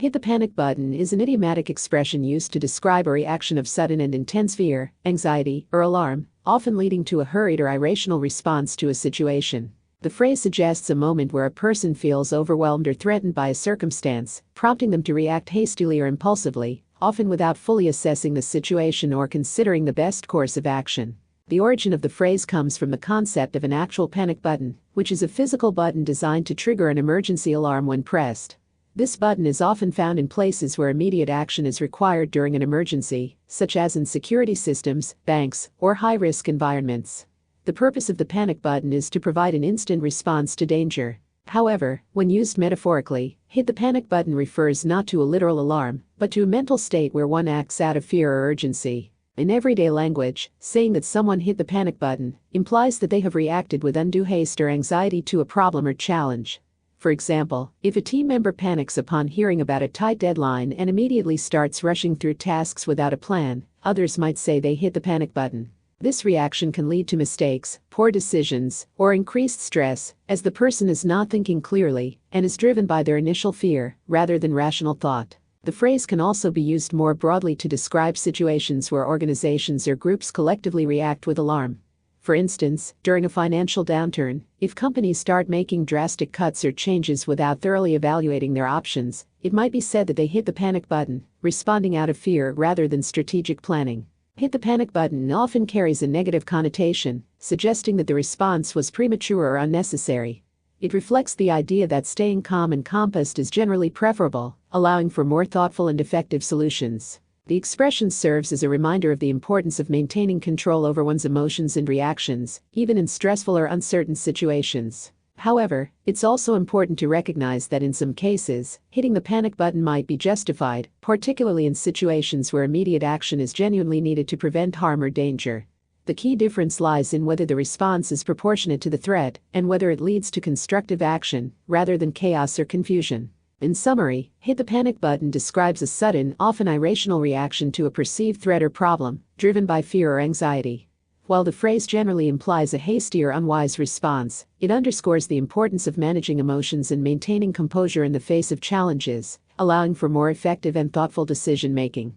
Hit the panic button is an idiomatic expression used to describe a reaction of sudden and intense fear, anxiety, or alarm, often leading to a hurried or irrational response to a situation. The phrase suggests a moment where a person feels overwhelmed or threatened by a circumstance, prompting them to react hastily or impulsively, often without fully assessing the situation or considering the best course of action. The origin of the phrase comes from the concept of an actual panic button, which is a physical button designed to trigger an emergency alarm when pressed. This button is often found in places where immediate action is required during an emergency, such as in security systems, banks, or high-risk environments. The purpose of the panic button is to provide an instant response to danger. However, when used metaphorically, hit the panic button refers not to a literal alarm, but to a mental state where one acts out of fear or urgency. In everyday language, saying that someone hit the panic button implies that they have reacted with undue haste or anxiety to a problem or challenge. For example, if a team member panics upon hearing about a tight deadline and immediately starts rushing through tasks without a plan, others might say they hit the panic button. This reaction can lead to mistakes, poor decisions, or increased stress, as the person is not thinking clearly and is driven by their initial fear rather than rational thought. The phrase can also be used more broadly to describe situations where organizations or groups collectively react with alarm. For instance, during a financial downturn, if companies start making drastic cuts or changes without thoroughly evaluating their options, it might be said that they hit the panic button, responding out of fear rather than strategic planning. Hit the panic button often carries a negative connotation, suggesting that the response was premature or unnecessary. It reflects the idea that staying calm and composed is generally preferable, allowing for more thoughtful and effective solutions. The expression serves as a reminder of the importance of maintaining control over one's emotions and reactions, even in stressful or uncertain situations. However, it's also important to recognize that in some cases, hitting the panic button might be justified, particularly in situations where immediate action is genuinely needed to prevent harm or danger. The key difference lies in whether the response is proportionate to the threat and whether it leads to constructive action, rather than chaos or confusion. In summary, hit the panic button describes a sudden, often irrational reaction to a perceived threat or problem, driven by fear or anxiety. While the phrase generally implies a hasty or unwise response, it underscores the importance of managing emotions and maintaining composure in the face of challenges, allowing for more effective and thoughtful decision-making.